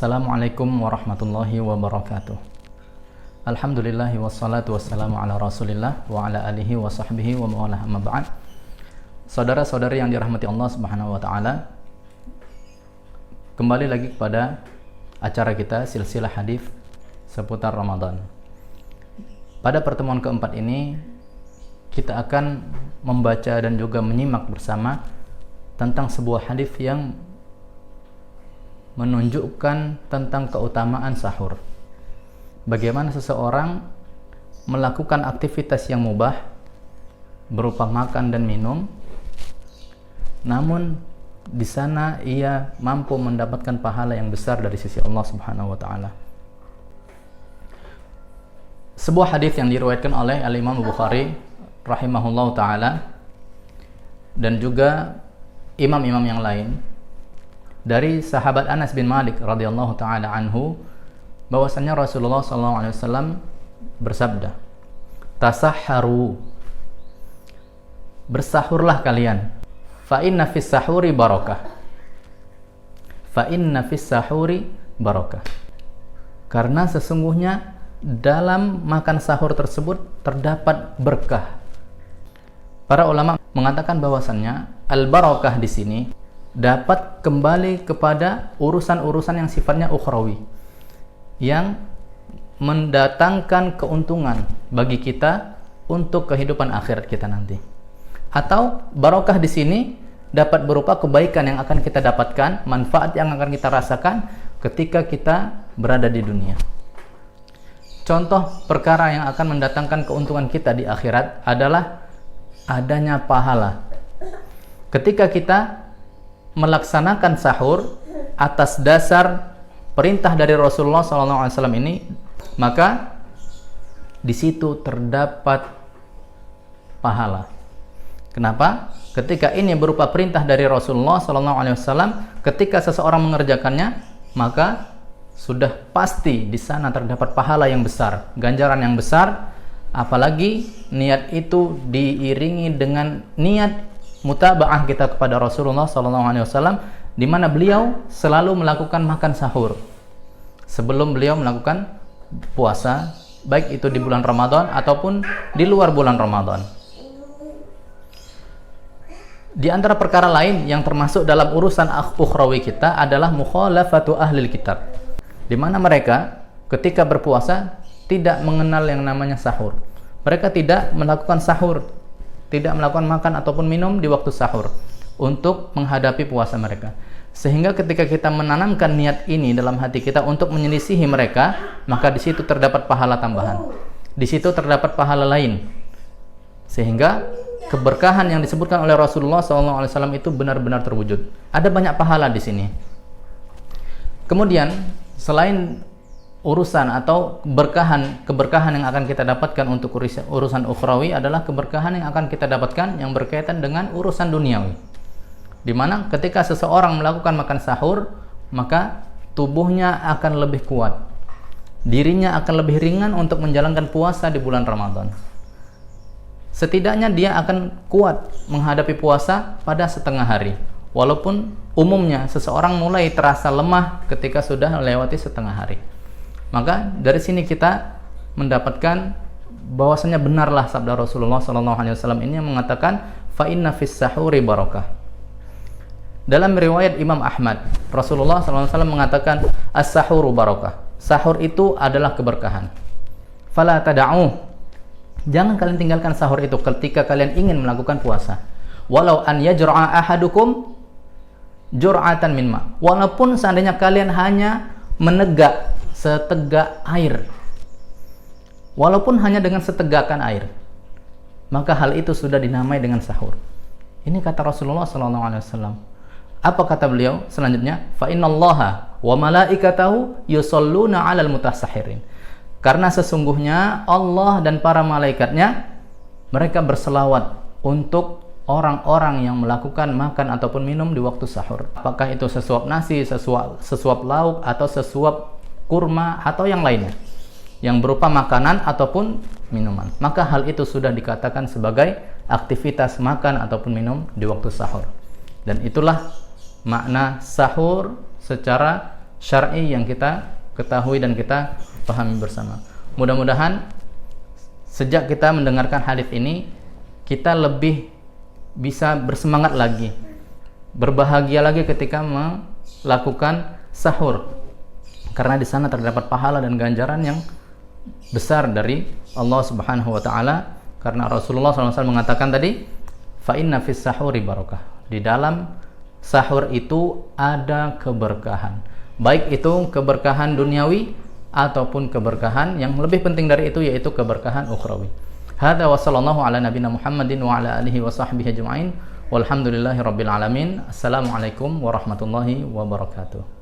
Assalamualaikum warahmatullahi wabarakatuh. Alhamdulillahi wassalatu wassalamu ala rasulillah wa ala alihi wa sahbihi wa ma'alah amma ba'd. Saudara-saudari yang dirahmati Allah subhanahu wa ta'ala, kembali lagi kepada acara kita silsilah hadis seputar Ramadan. Pada pertemuan keempat ini kita akan membaca dan juga menyimak bersama tentang sebuah hadis yang menunjukkan tentang keutamaan sahur. Bagaimana seseorang melakukan aktivitas yang mubah berupa makan dan minum, namun di sana ia mampu mendapatkan pahala yang besar dari sisi Allah Subhanahu wa taala. Sebuah hadis yang diriwayatkan oleh Al-Imam Bukhari rahimahullahu taala dan juga imam-imam yang lain dari sahabat Anas bin Malik radhiyallahu taala anhu, bahwasanya Rasulullah sallallahu alaihi wasallam bersabda, "Tasahharu, bersahurlah kalian. Fa inna fis sahuri barakah. Fa inna fis sahuri barakah." Karena sesungguhnya dalam makan sahur tersebut terdapat berkah. Para ulama mengatakan bahwasannya al-barakah di sini dapat kembali kepada urusan-urusan yang sifatnya ukhrawi, yang mendatangkan keuntungan bagi kita untuk kehidupan akhirat kita nanti. Atau barokah di sini dapat berupa kebaikan yang akan kita dapatkan, manfaat yang akan kita rasakan ketika kita berada di dunia. Contoh perkara yang akan mendatangkan keuntungan kita di akhirat adalah adanya pahala. Ketika kita melaksanakan sahur atas dasar perintah dari Rasulullah SAW ini, maka di situ terdapat pahala. Kenapa? Ketika ini berupa perintah dari Rasulullah SAW, ketika seseorang mengerjakannya, maka sudah pasti di sana terdapat pahala yang besar, ganjaran yang besar. Apalagi niat itu diiringi dengan niat mutabaah kita kepada Rasulullah SAW, di mana beliau selalu melakukan makan sahur sebelum beliau melakukan puasa, baik itu di bulan Ramadan ataupun di luar bulan Ramadan. Di antara perkara lain yang termasuk dalam urusan ukhrawi kita adalah mukhalafatu ahlil kitab, di mana mereka ketika berpuasa tidak mengenal yang namanya sahur. Mereka tidak melakukan sahur, tidak melakukan makan ataupun minum di waktu sahur untuk menghadapi puasa mereka. Sehingga ketika kita menanamkan niat ini dalam hati kita untuk menyelisihi mereka, maka di situ terdapat pahala tambahan. Di situ terdapat pahala lain. Sehingga keberkahan yang disebutkan oleh Rasulullah SAW itu benar-benar terwujud. Ada banyak pahala di sini. Kemudian selain urusan atau keberkahan yang akan kita dapatkan untuk urusan ukhrawi adalah keberkahan yang akan kita dapatkan yang berkaitan dengan urusan duniawi, di mana ketika seseorang melakukan makan sahur, maka tubuhnya akan lebih kuat, dirinya akan lebih ringan untuk menjalankan puasa di bulan Ramadan. Setidaknya dia akan kuat menghadapi puasa pada setengah hari, walaupun umumnya seseorang mulai terasa lemah ketika sudah melewati setengah hari. Maka dari sini kita mendapatkan bahwasanya benarlah sabda Rasulullah SAW ini yang mengatakan fa inna fis sahuri barakah. Dalam riwayat Imam Ahmad, Rasulullah SAW mengatakan as-sahuru barakah. Sahur itu adalah keberkahan. Fala tada'u, jangan kalian tinggalkan sahur itu ketika kalian ingin melakukan puasa. Walau an yajra'a ahadukum jur'atan min ma, walaupun seandainya kalian hanya menegak setegak air, walaupun hanya dengan setegakan air, maka hal itu sudah dinamai dengan sahur. Ini kata Rasulullah SAW. Apa kata beliau selanjutnya? Fa innallaha wa malaikatahu yusholluna 'alal mutasahhirin. Karena sesungguhnya Allah dan para malaikatnya mereka berselawat untuk orang-orang yang melakukan makan ataupun minum di waktu sahur. Apakah itu sesuap nasi, sesuap lauk, atau sesuap kurma, atau yang lainnya yang berupa makanan ataupun minuman, maka hal itu sudah dikatakan sebagai aktivitas makan ataupun minum di waktu sahur. Dan itulah makna sahur secara syar'i yang kita ketahui dan kita pahami bersama. Mudah-mudahan sejak kita mendengarkan hadis ini, kita lebih bisa bersemangat lagi, berbahagia lagi ketika melakukan sahur, karena di sana terdapat pahala dan ganjaran yang besar dari Allah Subhanahu wa taala, karena Rasulullah SAW mengatakan tadi, fa inna fis sahuri barakah. Di dalam sahur itu ada keberkahan, baik itu keberkahan duniawi ataupun keberkahan yang lebih penting dari itu, yaitu keberkahan ukhrawi. Hadza wa sallallahu ala nabiyina Muhammadin wa ala alihi wa sahbihi ajma'in. Walhamdulillahi rabbil alamin. Assalamualaikum warahmatullahi wabarakatuh.